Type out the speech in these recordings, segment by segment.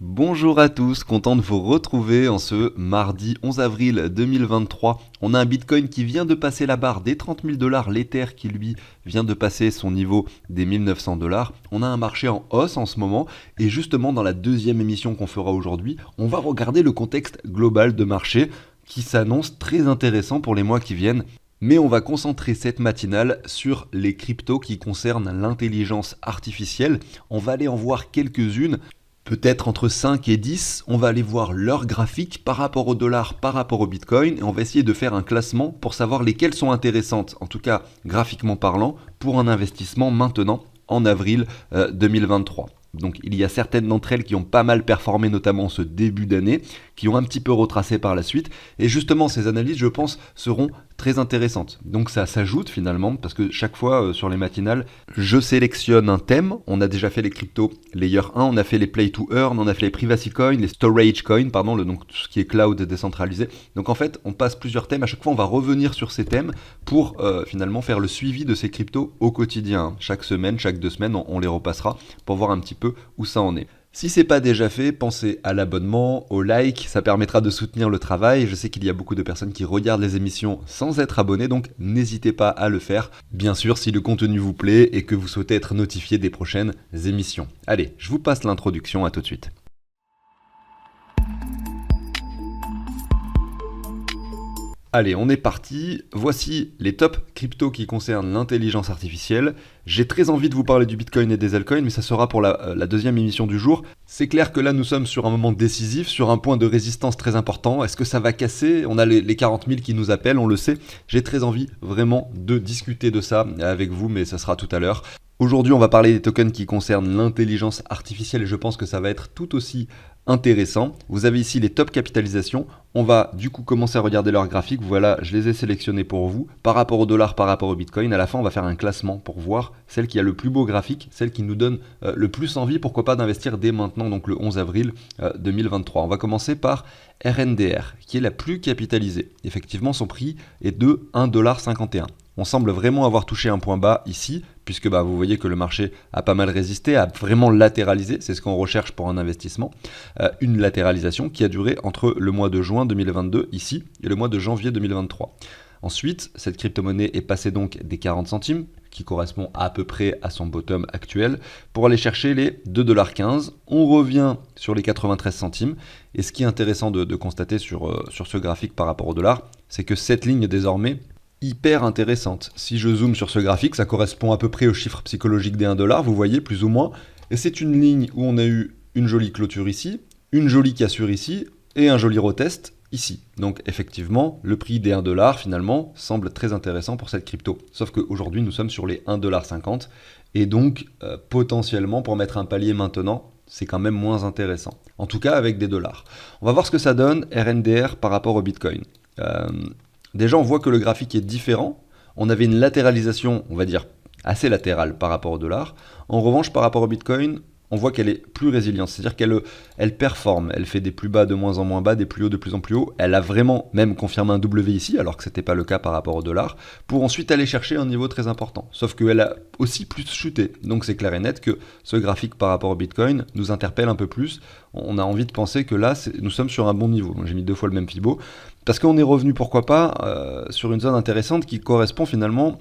Bonjour à tous, content de vous retrouver en ce mardi 11 avril 2023. On a un Bitcoin qui vient de passer la barre des 30 000 $, l'Ether qui lui vient de passer son niveau des 1900 $. On a un marché en hausse en ce moment et justement dans la deuxième émission qu'on fera aujourd'hui, on va regarder le contexte global de marché qui s'annonce très intéressant pour les mois qui viennent. Mais on va concentrer cette matinale sur les cryptos qui concernent l'intelligence artificielle. On va aller en voir quelques-unes. Peut-être entre 5 et 10, on va aller voir leur graphique par rapport au dollar, par rapport au Bitcoin, et on va essayer de faire un classement pour savoir lesquelles sont intéressantes, en tout cas graphiquement parlant, pour un investissement maintenant en avril 2023. Donc il y a certaines d'entre elles qui ont pas mal performé, notamment ce début d'année, qui ont un petit peu retracé par la suite, et justement ces analyses, je pense, seront très intéressantes. Donc ça s'ajoute finalement, parce que chaque fois sur les matinales, je sélectionne un thème. On a déjà fait les crypto layer 1, on a fait les play to earn, on a fait les privacy coins, les storage coins, pardon, donc tout ce qui est cloud décentralisé. Donc en fait, on passe plusieurs thèmes, à chaque fois on va revenir sur ces thèmes pour finalement faire le suivi de ces cryptos au quotidien. Chaque semaine, chaque 2 semaines, on les repassera pour voir un petit peu où ça en est. Si c'est pas déjà fait, pensez à l'abonnement, au like, ça permettra de soutenir le travail. Je sais qu'il y a beaucoup de personnes qui regardent les émissions sans être abonnés, donc n'hésitez pas à le faire. Bien sûr, si le contenu vous plaît et que vous souhaitez être notifié des prochaines émissions. Allez, je vous passe l'introduction, à tout de suite. Allez, on est parti. Voici les top cryptos qui concernent l'intelligence artificielle. J'ai très envie de vous parler du Bitcoin et des altcoins, mais ça sera pour la deuxième émission du jour. C'est clair que là, nous sommes sur un moment décisif, sur un point de résistance très important. Est-ce que ça va casser? On a les 40 000 qui nous appellent, on le sait. J'ai très envie vraiment de discuter de ça avec vous, mais ça sera tout à l'heure. Aujourd'hui, on va parler des tokens qui concernent l'intelligence artificielle et je pense que ça va être tout aussi intéressant. Vous avez ici les top capitalisations. On va du coup commencer à regarder leurs graphiques. Voilà, je les ai sélectionnés pour vous. Par rapport au dollar, par rapport au Bitcoin. À la fin, on va faire un classement pour voir celle qui a le plus beau graphique, celle qui nous donne le plus envie, pourquoi pas, d'investir dès maintenant, donc le 11 avril 2023. On va commencer par RNDR, qui est la plus capitalisée. Effectivement, son prix est de 1,51 $. On semble vraiment avoir touché un point bas ici, puisque vous voyez que le marché a pas mal résisté, a vraiment latéralisé, c'est ce qu'on recherche pour un investissement. Une latéralisation qui a duré entre le mois de juin 2022 ici et le mois de janvier 2023. Ensuite, cette crypto-monnaie est passée donc des 40 centimes, qui correspond à peu près à son bottom actuel, pour aller chercher les 2,15 $. On revient sur les 93 centimes, et ce qui est intéressant de constater sur ce graphique par rapport au dollar, c'est que cette ligne désormais hyper intéressante. Si je zoome sur ce graphique, ça correspond à peu près au chiffre psychologique des 1 $, vous voyez, plus ou moins. Et c'est une ligne où on a eu une jolie clôture ici, une jolie cassure ici, et un joli retest ici. Donc effectivement, le prix des 1 $ finalement semble très intéressant pour cette crypto. Sauf qu'aujourd'hui, nous sommes sur les 1,50 $. Et donc, potentiellement, pour mettre un palier maintenant, c'est quand même moins intéressant. En tout cas, avec des dollars. On va voir ce que ça donne, RNDR par rapport au Bitcoin. Déjà, on voit que le graphique est différent. On avait une latéralisation, on va dire, assez latérale par rapport au dollar. En revanche, par rapport au Bitcoin, on voit qu'elle est plus résiliente. C'est-à-dire qu'elle performe. Elle fait des plus bas de moins en moins bas, des plus hauts de plus en plus hauts. Elle a vraiment même confirmé un W ici, alors que ce n'était pas le cas par rapport au dollar, pour ensuite aller chercher un niveau très important. Sauf qu'elle a aussi plus chuté. Donc c'est clair et net que ce graphique par rapport au Bitcoin nous interpelle un peu plus. On a envie de penser que là, nous sommes sur un bon niveau. J'ai mis 2 fois le même Fibo. Parce qu'on est revenu, pourquoi pas, sur une zone intéressante qui correspond finalement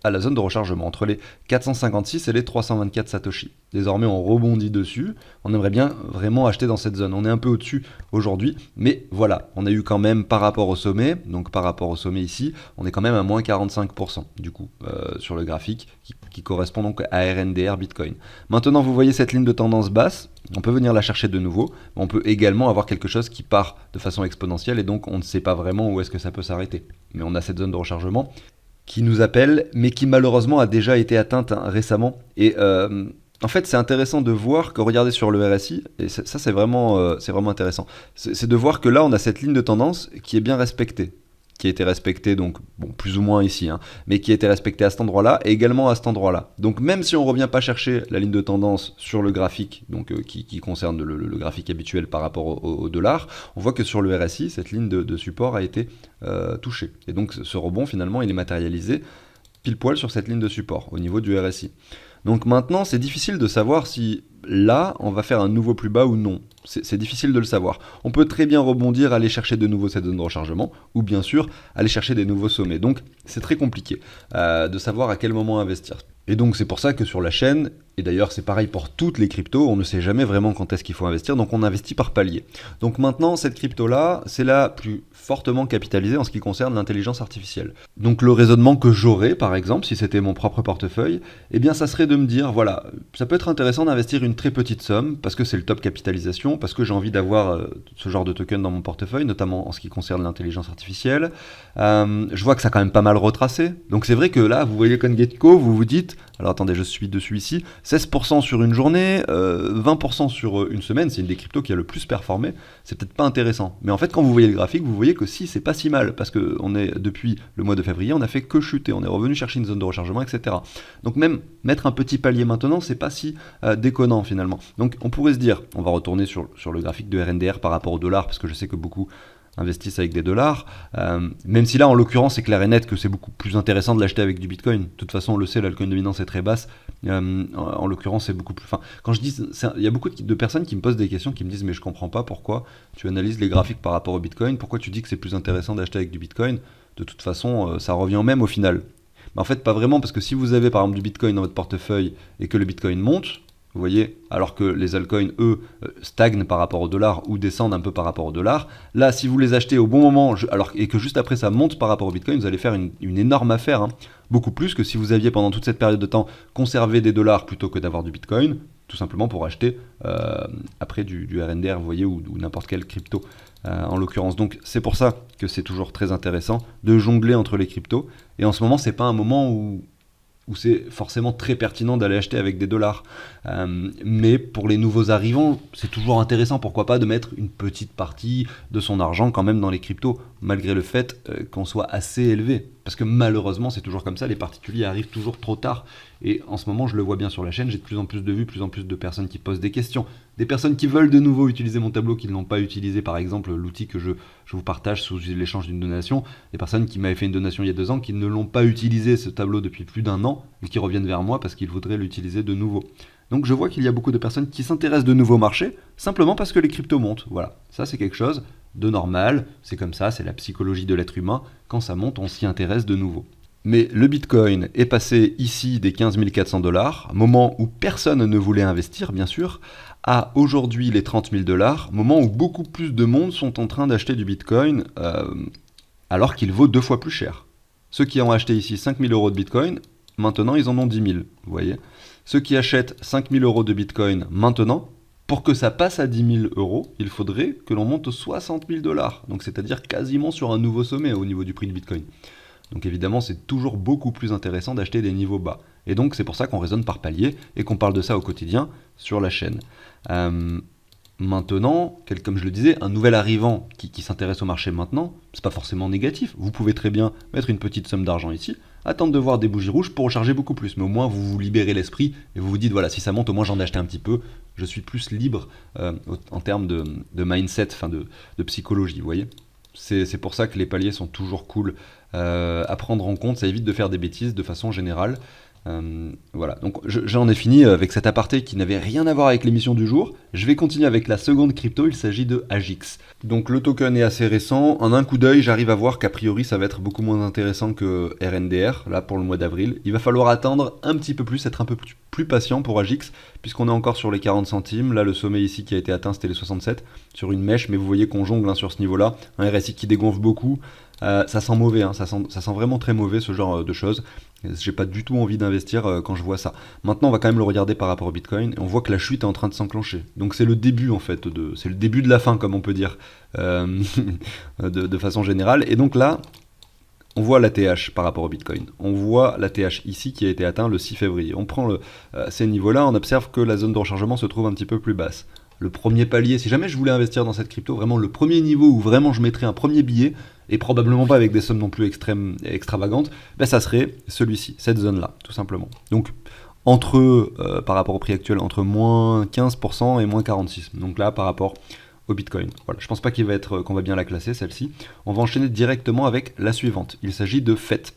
à la zone de rechargement, entre les 456 et les 324 Satoshi. Désormais, on rebondit dessus. On aimerait bien vraiment acheter dans cette zone. On est un peu au-dessus aujourd'hui, mais voilà, on a eu quand même par rapport au sommet, donc par rapport au sommet ici, on est quand même à moins 45% du coup sur le graphique qui correspond donc à RNDR Bitcoin. Maintenant, vous voyez cette ligne de tendance basse. On peut venir la chercher de nouveau. On peut également avoir quelque chose qui part de façon exponentielle et donc on ne sait pas vraiment où est-ce que ça peut s'arrêter. Mais on a cette zone de rechargement qui nous appelle, mais qui malheureusement a déjà été atteinte récemment. Et en fait, c'est intéressant de voir que, regardez sur le RSI, et ça c'est vraiment intéressant, c'est de voir que là, on a cette ligne de tendance qui est bien respectée, qui a été respectée, donc bon, plus ou moins ici, mais qui a été respectée à cet endroit-là, et également à cet endroit-là. Donc même si on ne revient pas chercher la ligne de tendance sur le graphique, donc qui concerne le graphique habituel par rapport au dollar, on voit que sur le RSI, cette ligne de support a été touchée. Et donc ce rebond, finalement, il est matérialisé pile poil sur cette ligne de support, au niveau du RSI. Donc maintenant, c'est difficile de savoir si là, on va faire un nouveau plus bas ou non. C'est difficile de le savoir. On peut très bien rebondir, aller chercher de nouveau cette zone de rechargement, ou bien sûr, aller chercher des nouveaux sommets. Donc, c'est très compliqué de savoir à quel moment investir. Et donc, c'est pour ça que sur la chaîne, et d'ailleurs c'est pareil pour toutes les cryptos, on ne sait jamais vraiment quand est-ce qu'il faut investir, donc on investit par palier. Donc maintenant, cette crypto-là, c'est la plus fortement capitalisée en ce qui concerne l'intelligence artificielle. Donc le raisonnement que j'aurais, par exemple, si c'était mon propre portefeuille, eh bien ça serait de me dire, voilà, ça peut être intéressant d'investir une très petite somme, parce que c'est le top capitalisation, parce que j'ai envie d'avoir ce genre de token dans mon portefeuille, notamment en ce qui concerne l'intelligence artificielle. Je vois que ça a quand même pas mal retracé, donc c'est vrai que là, vous voyez CoinGecko, vous vous dites, alors attendez, je suis dessus ici, 16% sur une journée, 20% sur une semaine, c'est une des cryptos qui a le plus performé, c'est peut-être pas intéressant. Mais en fait, quand vous voyez le graphique, vous voyez que si, c'est pas si mal, parce que depuis le mois de février, on a fait que chuter, on est revenu chercher une zone de rechargement, etc. Donc même mettre un petit palier maintenant, c'est pas si déconnant finalement. Donc on pourrait se dire, on va retourner sur le graphique de RNDR par rapport au dollar, parce que je sais que beaucoup investissent avec des dollars, même si là en l'occurrence c'est clair et net que c'est beaucoup plus intéressant de l'acheter avec du bitcoin. De toute façon on le sait, l'altcoin dominance est très basse, en l'occurrence c'est beaucoup plus... Enfin, quand je dis, il y a beaucoup de personnes qui me posent des questions, qui me disent mais je comprends pas pourquoi tu analyses les graphiques par rapport au bitcoin, pourquoi tu dis que c'est plus intéressant d'acheter avec du bitcoin, de toute façon ça revient au même au final. Mais en fait pas vraiment, parce que si vous avez par exemple du bitcoin dans votre portefeuille et que le bitcoin monte, vous voyez, alors que les altcoins, eux, stagnent par rapport au dollar ou descendent un peu par rapport au dollar. Là, si vous les achetez au bon moment, et que juste après ça monte par rapport au Bitcoin, vous allez faire une énorme affaire. Hein. Beaucoup plus que si vous aviez pendant toute cette période de temps conservé des dollars plutôt que d'avoir du Bitcoin, tout simplement pour acheter après du RNDR, vous voyez, ou n'importe quelle crypto en l'occurrence. Donc c'est pour ça que c'est toujours très intéressant de jongler entre les cryptos. Et en ce moment, c'est pas un moment où c'est forcément très pertinent d'aller acheter avec des dollars. Mais pour les nouveaux arrivants, c'est toujours intéressant, pourquoi pas, de mettre une petite partie de son argent quand même dans les cryptos, malgré le fait qu'on soit assez élevé. Parce que malheureusement, c'est toujours comme ça, les particuliers arrivent toujours trop tard. Et en ce moment, je le vois bien sur la chaîne, j'ai de plus en plus de vues, de plus en plus de personnes qui posent des questions. Des personnes qui veulent de nouveau utiliser mon tableau, qui ne l'ont pas utilisé, par exemple, l'outil que je vous partage sous l'échange d'une donation. Des personnes qui m'avaient fait une donation il y a 2 ans, qui ne l'ont pas utilisé, ce tableau, depuis plus d'1 an, et qui reviennent vers moi parce qu'ils voudraient l'utiliser de nouveau. Donc je vois qu'il y a beaucoup de personnes qui s'intéressent de nouveaux marchés, simplement parce que les cryptos montent. Voilà, ça c'est quelque chose de normal, c'est comme ça, c'est la psychologie de l'être humain. Quand ça monte, on s'y intéresse de nouveau. Mais le Bitcoin est passé ici des 15 400 $, moment où personne ne voulait investir, bien sûr, à aujourd'hui les 30 000 $, moment où beaucoup plus de monde sont en train d'acheter du Bitcoin, alors qu'il vaut 2 fois plus cher. Ceux qui ont acheté ici 5 000 € de Bitcoin, maintenant ils en ont 10 000, vous voyez. Ceux qui achètent 5 000 € de Bitcoin maintenant, pour que ça passe à 10 000 €, il faudrait que l'on monte 60 000 $. Donc c'est-à-dire quasiment sur un nouveau sommet au niveau du prix de Bitcoin. Donc évidemment, c'est toujours beaucoup plus intéressant d'acheter des niveaux bas. Et donc c'est pour ça qu'on raisonne par palier et qu'on parle de ça au quotidien sur la chaîne. Maintenant, comme je le disais, un nouvel arrivant qui s'intéresse au marché maintenant, c'est pas forcément négatif. Vous pouvez très bien mettre une petite somme d'argent ici, attendre de voir des bougies rouges pour recharger beaucoup plus. Mais au moins, vous vous libérez l'esprit et vous vous dites, voilà, si ça monte, au moins j'en ai acheté un petit peu. Je suis plus libre en termes de mindset, de psychologie, vous voyez. C'est pour ça que les paliers sont toujours cool à prendre en compte. Ça évite de faire des bêtises de façon générale. Voilà, donc j'en ai fini avec cet aparté qui n'avait rien à voir avec l'émission du jour. Je vais continuer avec la seconde crypto, il s'agit de Agix. Donc le token est assez récent, en un coup d'œil j'arrive à voir qu'a priori ça va être beaucoup moins intéressant que RNDR, là pour le mois d'avril. Il va falloir attendre un petit peu plus, être un peu plus patient pour Agix, puisqu'on est encore sur les 40 centimes, là le sommet ici qui a été atteint c'était les 67, sur une mèche, mais vous voyez qu'on jongle sur ce niveau-là, un RSI qui dégonfle beaucoup. Ça sent mauvais, hein, ça sent vraiment très mauvais ce genre de choses. J'ai pas du tout envie d'investir quand je vois ça. Maintenant, on va quand même le regarder par rapport au Bitcoin et on voit que la chute est en train de s'enclencher. Donc c'est le début en fait, c'est le début de la fin comme on peut dire de façon générale. Et donc là, on voit la TH par rapport au Bitcoin. On voit la TH ici qui a été atteint le 6 février. On prend ces niveaux-là, on observe que la zone de rechargement se trouve un petit peu plus basse. Le premier palier, si jamais je voulais investir dans cette crypto, vraiment le premier niveau où vraiment je mettrais un premier billet, et probablement pas avec des sommes non plus extravagantes, ben ça serait celui-ci, cette zone-là, tout simplement. Donc, par rapport au prix actuel, entre moins 15% et moins 46%. Donc là, par rapport au Bitcoin. Voilà, je pense pas qu'on va bien la classer, celle-ci. On va enchaîner directement avec la suivante. Il s'agit de FET.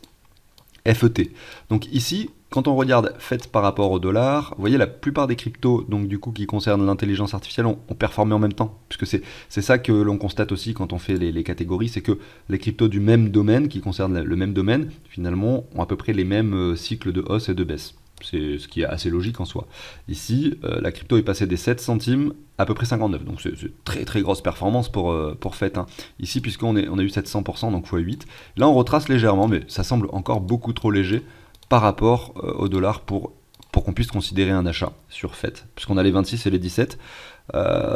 FET. Donc ici, Quand on regarde FET par rapport au dollar, vous voyez la plupart des cryptos, donc du coup qui concernent l'intelligence artificielle, ont performé en même temps. Puisque c'est ça que l'on constate aussi quand on fait les catégories, c'est que les cryptos du même domaine, qui concernent le même domaine, finalement ont à peu près les mêmes cycles de hausse et de baisse. C'est ce qui est assez logique en soi. Ici, la crypto est passée des 7 centimes à peu près 59. Donc c'est très très grosse performance pour FET. Hein. Ici, puisqu'on a eu 700%, donc x8. Là, on retrace légèrement, mais ça semble encore beaucoup trop léger par rapport au dollar pour qu'on puisse considérer un achat sur FET. Puisqu'on a les 26 et les 17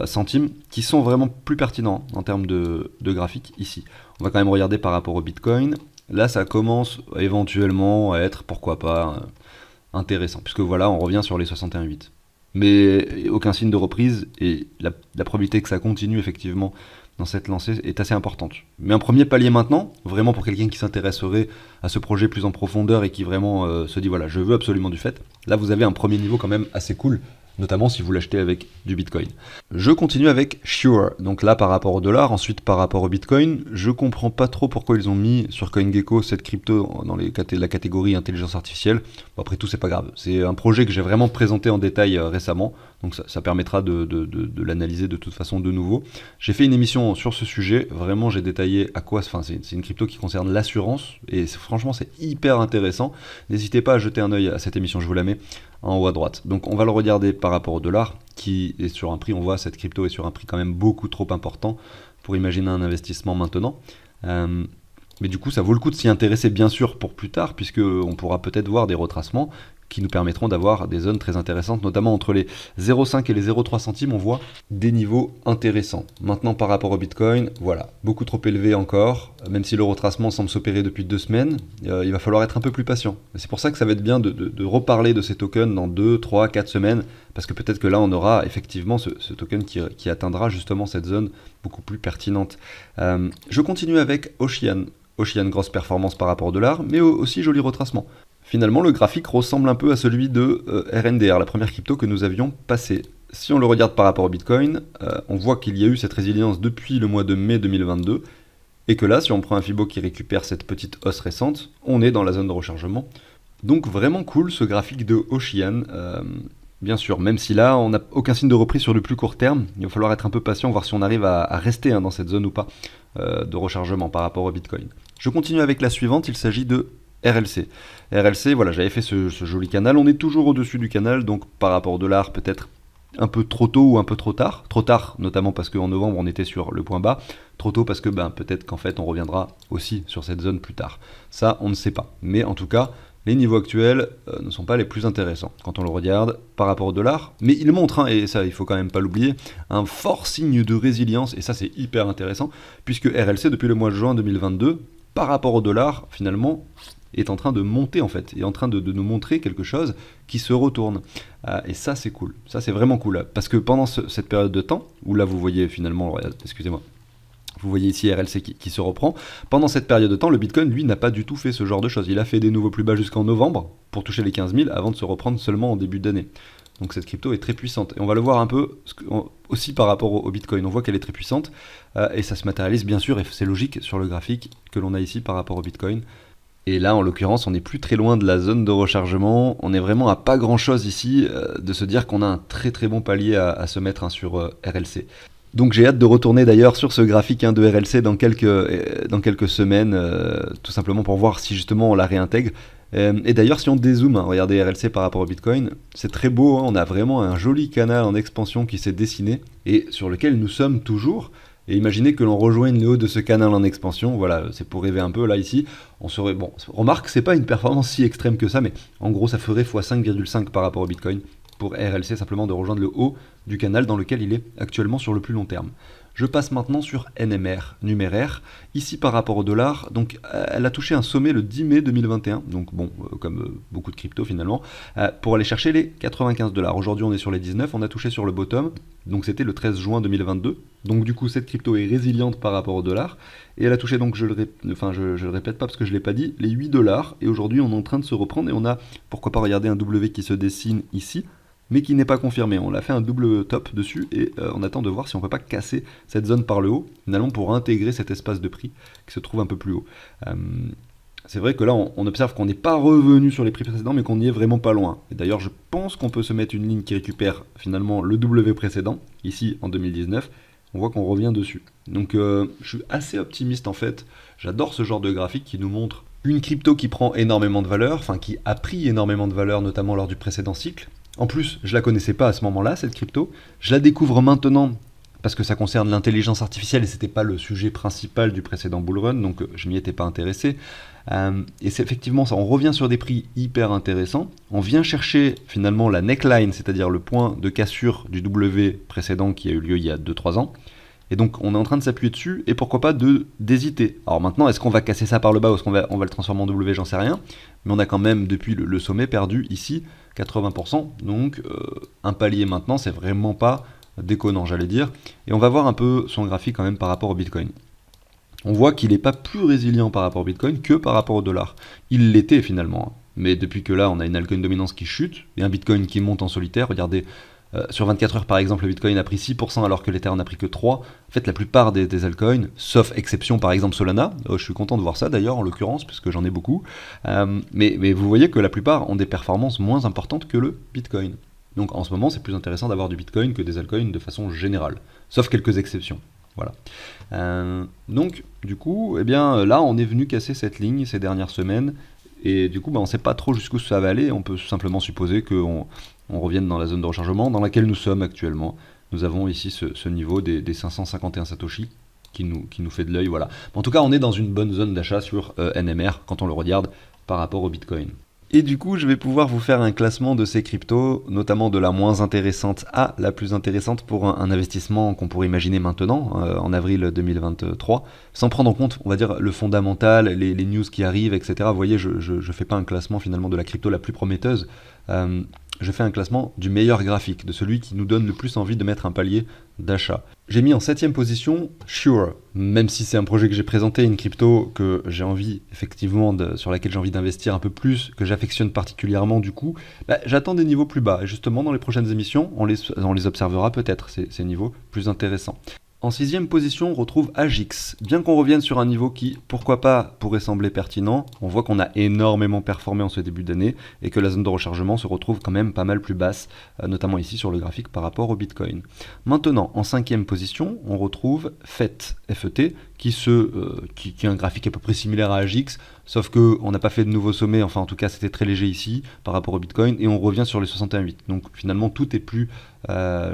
centimes qui sont vraiment plus pertinents en termes de graphique ici. On va quand même regarder par rapport au Bitcoin. Là, ça commence éventuellement à être, pourquoi pas, intéressant, puisque voilà, on revient sur les 61,8. Mais aucun signe de reprise, et la probabilité que ça continue effectivement dans cette lancée est assez importante. Mais un premier palier maintenant, vraiment pour quelqu'un qui s'intéresserait à ce projet plus en profondeur et qui vraiment se dit voilà, je veux absolument du FET, là vous avez un premier niveau quand même assez cool, notamment si vous l'achetez avec du Bitcoin. Je continue avec Sure, donc là par rapport au dollar, ensuite par rapport au Bitcoin, je comprends pas trop pourquoi ils ont mis sur CoinGecko cette crypto dans la catégorie intelligence artificielle. Bon, après tout c'est pas grave, c'est un projet que j'ai vraiment présenté en détail récemment, donc ça permettra de l'analyser de toute façon de nouveau. J'ai fait une émission sur ce sujet, vraiment j'ai détaillé à quoi, enfin c'est une crypto qui concerne l'assurance, et franchement c'est hyper intéressant. N'hésitez pas à jeter un œil à cette émission, je vous la mets en haut à droite. Donc on va le regarder par rapport au dollar, qui est sur un prix, on voit cette crypto est sur un prix quand même beaucoup trop important pour imaginer un investissement maintenant. Mais du coup ça vaut le coup de s'y intéresser bien sûr pour plus tard, puisque on pourra peut-être voir des retracements qui nous permettront d'avoir des zones très intéressantes, notamment entre les 0,5 et les 0,3 centimes, on voit des niveaux intéressants. Maintenant par rapport au Bitcoin, voilà, beaucoup trop élevé encore, même si le retracement semble s'opérer depuis 2 semaines, il va falloir être un peu plus patient. C'est pour ça que ça va être bien de reparler de ces tokens dans 2, 3, 4 semaines, parce que peut-être que là on aura effectivement ce token qui atteindra justement cette zone beaucoup plus pertinente. Je continue avec Ocean. Ocean, grosse performance par rapport au dollar, mais aussi joli retracement. Finalement, le graphique ressemble un peu à celui de RNDR, la première crypto que nous avions passée. Si on le regarde par rapport au Bitcoin, on voit qu'il y a eu cette résilience depuis le mois de mai 2022, et que là, si on prend un Fibo qui récupère cette petite hausse récente, on est dans la zone de rechargement. Donc vraiment cool ce graphique de Ocean. Bien sûr, même si là, on n'a aucun signe de reprise sur le plus court terme, il va falloir être un peu patient, voir si on arrive à rester dans cette zone ou pas de rechargement par rapport au Bitcoin. Je continue avec la suivante, il s'agit de RLC. RLC, voilà, j'avais fait ce joli canal, on est toujours au-dessus du canal, donc par rapport au dollar, peut-être un peu trop tôt ou un peu trop tard. Trop tard, notamment parce qu'en novembre, on était sur le point bas. Trop tôt parce que peut-être qu'en fait, on reviendra aussi sur cette zone plus tard. Ça, on ne sait pas. Mais en tout cas, les niveaux actuels ne sont pas les plus intéressants quand on le regarde par rapport au dollar. Mais il montre, et ça, il faut quand même pas l'oublier, un fort signe de résilience, et ça, c'est hyper intéressant, puisque RLC, depuis le mois de juin 2022, par rapport au dollar, finalement, est en train de monter en fait, est en train de nous montrer quelque chose qui se retourne. Et ça c'est cool, ça c'est vraiment cool, parce que pendant cette période de temps, où là vous voyez finalement, excusez-moi, vous voyez ici RLC qui se reprend, pendant cette période de temps, le Bitcoin lui n'a pas du tout fait ce genre de choses, il a fait des nouveaux plus bas jusqu'en novembre, pour toucher les 15 000, avant de se reprendre seulement en début d'année. Donc cette crypto est très puissante, et on va le voir un peu aussi par rapport au Bitcoin, on voit qu'elle est très puissante, et ça se matérialise bien sûr, et c'est logique sur le graphique que l'on a ici par rapport au Bitcoin. Et là, en l'occurrence, on n'est plus très loin de la zone de rechargement. On est vraiment à pas grand-chose ici de se dire qu'on a un très très bon palier à se mettre sur RLC. Donc j'ai hâte de retourner d'ailleurs sur ce graphique de RLC dans quelques semaines, tout simplement pour voir si justement on la réintègre. Et d'ailleurs, si on dézoome, regardez RLC par rapport au Bitcoin, c'est très beau, on a vraiment un joli canal en expansion qui s'est dessiné et sur lequel nous sommes toujours. Et imaginez que l'on rejoigne le haut de ce canal en expansion, voilà, c'est pour rêver un peu, là, ici, on serait, bon, remarque, c'est pas une performance si extrême que ça, mais en gros, ça ferait x 5,5 par rapport au Bitcoin, pour RLC, simplement de rejoindre le haut du canal dans lequel il est actuellement sur le plus long terme. Je passe maintenant sur NMR, numéraire, ici par rapport au dollar, donc elle a touché un sommet le 10 mai 2021, donc bon, comme beaucoup de crypto finalement, pour aller chercher les 95 $. Aujourd'hui on est sur les 19, on a touché sur le bottom, donc c'était le 13 juin 2022, donc du coup cette crypto est résiliente par rapport au dollar, et elle a touché donc, je le répète pas parce que je l'ai pas dit, les 8 $, et aujourd'hui on est en train de se reprendre, et on a, pourquoi pas regarder un W qui se dessine ici, mais qui n'est pas confirmé. On a fait un double top dessus et on attend de voir si on ne peut pas casser cette zone par le haut, finalement pour intégrer cet espace de prix qui se trouve un peu plus haut. c'est vrai que là, on observe qu'on n'est pas revenu sur les prix précédents, mais qu'on n'y est vraiment pas loin. Et d'ailleurs, je pense qu'on peut se mettre une ligne qui récupère finalement le W précédent, ici en 2019. On voit qu'on revient dessus. Donc, je suis assez optimiste en fait. J'adore ce genre de graphique qui nous montre une crypto qui prend énormément de valeur, enfin qui a pris énormément de valeur, notamment lors du précédent cycle. En plus, je la connaissais pas à ce moment-là, cette crypto. Je la découvre maintenant parce que ça concerne l'intelligence artificielle et c'était pas le sujet principal du précédent bull run, donc je m'y étais pas intéressé. Et c'est effectivement ça, on revient sur des prix hyper intéressants. On vient chercher finalement la neckline, c'est-à-dire le point de cassure du W précédent qui a eu lieu il y a 2-3 ans. Et donc on est en train de s'appuyer dessus et pourquoi pas d'hésiter. Alors maintenant, est-ce qu'on va casser ça par le bas ou est-ce qu'on va le transformer en W, j'en sais rien. Mais on a quand même depuis le sommet perdu ici 80%. Donc un palier maintenant, c'est vraiment pas déconnant, j'allais dire. Et on va voir un peu son graphique quand même par rapport au Bitcoin. On voit qu'il n'est pas plus résilient par rapport au Bitcoin que par rapport au dollar. Il l'était finalement. Mais depuis que là, on a une altcoin dominance qui chute et un Bitcoin qui monte en solitaire, regardez, sur 24 heures par exemple, le Bitcoin a pris 6% alors que l'Ether n'a pris que 3%. En fait, la plupart des altcoins, sauf exception par exemple Solana, je suis content de voir ça d'ailleurs en l'occurrence, puisque j'en ai beaucoup, mais vous voyez que la plupart ont des performances moins importantes que le Bitcoin. Donc en ce moment, c'est plus intéressant d'avoir du Bitcoin que des altcoins de façon générale, sauf quelques exceptions. Voilà. Donc, du coup, eh bien, là, on est venu casser cette ligne ces dernières semaines, et du coup, on ne sait pas trop jusqu'où ça va aller. On peut simplement supposer qu'on revienne dans la zone de rechargement dans laquelle nous sommes actuellement. Nous avons ici ce niveau des 551 Satoshi qui nous fait de l'œil. Voilà. En tout cas, on est dans une bonne zone d'achat sur NMR quand on le regarde par rapport au Bitcoin. Et du coup, je vais pouvoir vous faire un classement de ces cryptos, notamment de la moins intéressante à la plus intéressante pour un investissement qu'on pourrait imaginer maintenant, en avril 2023, sans prendre en compte, on va dire, le fondamental, les news qui arrivent, etc. Vous voyez, je ne fais pas un classement finalement de la crypto la plus prometteuse, je fais un classement du meilleur graphique, de celui qui nous donne le plus envie de mettre un palier d'achat. J'ai mis en 7ème position Sure, même si c'est un projet que j'ai présenté, une crypto que j'ai envie, effectivement, sur laquelle j'ai envie d'investir un peu plus, que j'affectionne particulièrement du coup, j'attends des niveaux plus bas. Et justement, dans les prochaines émissions, on les observera peut-être, ces niveaux plus intéressants. En 6ème position, on retrouve Agix. Bien qu'on revienne sur un niveau qui, pourquoi pas, pourrait sembler pertinent, on voit qu'on a énormément performé en ce début d'année et que la zone de rechargement se retrouve quand même pas mal plus basse, notamment ici sur le graphique par rapport au Bitcoin. Maintenant, en 5ème position, on retrouve FET, FET, qui a un graphique à peu près similaire à Agix, sauf qu'on n'a pas fait de nouveau sommet, enfin en tout cas c'était très léger ici par rapport au Bitcoin, et on revient sur les 61,8. Donc finalement tout est plus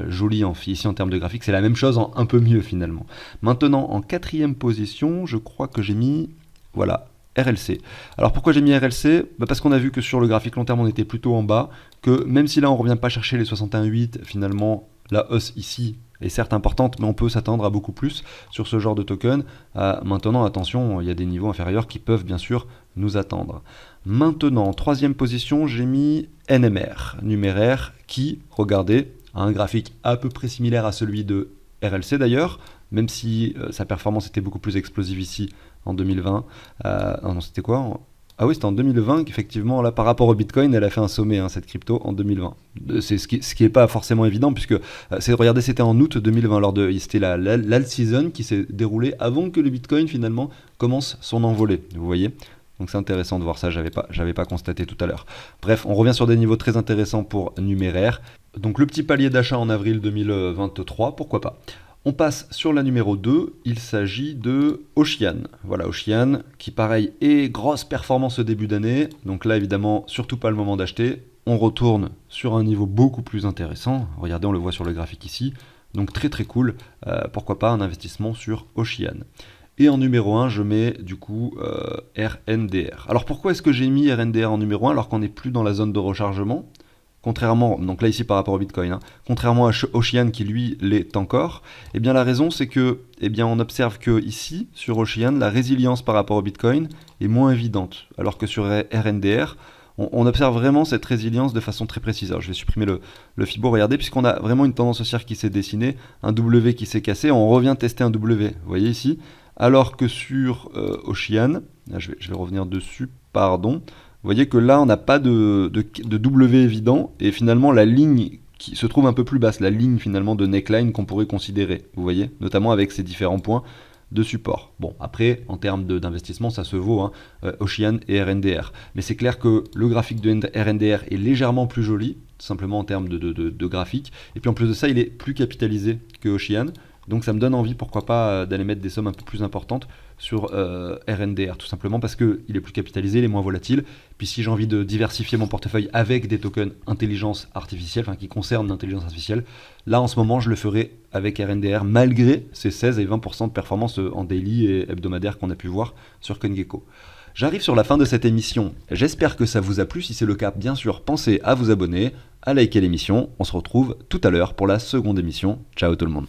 joli ici en termes de graphique, c'est la même chose en un peu mieux finalement. Maintenant en 4ème position, je crois que j'ai mis, voilà, RLC. Alors pourquoi j'ai mis RLC ? Parce qu'on a vu que sur le graphique long terme on était plutôt en bas, que même si là on ne revient pas chercher les 61,8, finalement la hausse ici est certes importante, mais on peut s'attendre à beaucoup plus sur ce genre de token. Maintenant, attention, il y a des niveaux inférieurs qui peuvent bien sûr nous attendre. Maintenant, en 3ème position, j'ai mis NMR, numéraire, qui, regardez, a un graphique à peu près similaire à celui de RLC d'ailleurs, même si sa performance était beaucoup plus explosive ici en 2020. Non, c'était quoi ? Ah oui, c'était en 2020 qu'effectivement, là, par rapport au Bitcoin, elle a fait un sommet, cette crypto, en 2020. C'est ce qui est pas forcément évident, puisque, regardez, c'était en août 2020, c'était l'alt season qui s'est déroulée avant que le Bitcoin, finalement, commence son envolée, vous voyez ? Donc c'est intéressant de voir ça, j'avais pas constaté tout à l'heure. Bref, on revient sur des niveaux très intéressants pour numéraire. Donc le petit palier d'achat en avril 2023, pourquoi pas ? On passe sur la numéro 2, il s'agit de Ocean. Voilà, Ocean, qui pareil est grosse performance au début d'année, donc là évidemment surtout pas le moment d'acheter. On retourne sur un niveau beaucoup plus intéressant, regardez on le voit sur le graphique ici, donc très très cool, pourquoi pas un investissement sur Ocean. Et en numéro 1, je mets du coup RNDR. Alors pourquoi est-ce que j'ai mis RNDR en numéro 1 alors qu'on n'est plus dans la zone de rechargement ? Contrairement, donc là ici par rapport au Bitcoin, contrairement à Ocean qui lui l'est encore, eh bien la raison c'est que, on observe que ici, sur Ocean, la résilience par rapport au Bitcoin est moins évidente, alors que sur RNDR, on observe vraiment cette résilience de façon très précise. Alors je vais supprimer le Fibo, regardez, puisqu'on a vraiment une tendance haussière qui s'est dessinée, un W qui s'est cassé, on revient tester un W, vous voyez ici, alors que sur Ocean, là, je vais revenir dessus, pardon. Vous voyez que là, on n'a pas de W évident, et finalement, la ligne qui se trouve un peu plus basse, la ligne finalement de neckline qu'on pourrait considérer, vous voyez, notamment avec ces différents points de support. Bon, après, en termes d'investissement, ça se vaut, Ocean et RNDR. Mais c'est clair que le graphique de RNDR est légèrement plus joli, simplement en termes de graphique. Et puis en plus de ça, il est plus capitalisé que Ocean. Donc ça me donne envie, pourquoi pas, d'aller mettre des sommes un peu plus importantes sur RNDR, tout simplement parce qu'il est plus capitalisé, il est moins volatile. Puis si j'ai envie de diversifier mon portefeuille avec des tokens intelligence artificielle, qui concernent l'intelligence artificielle, là en ce moment je le ferai avec RNDR malgré ces 16 et 20% de performance en daily et hebdomadaire qu'on a pu voir sur CoinGecko. J'arrive sur la fin de cette émission, j'espère que ça vous a plu, si c'est le cas bien sûr pensez à vous abonner, à liker l'émission, on se retrouve tout à l'heure pour la seconde émission, ciao tout le monde.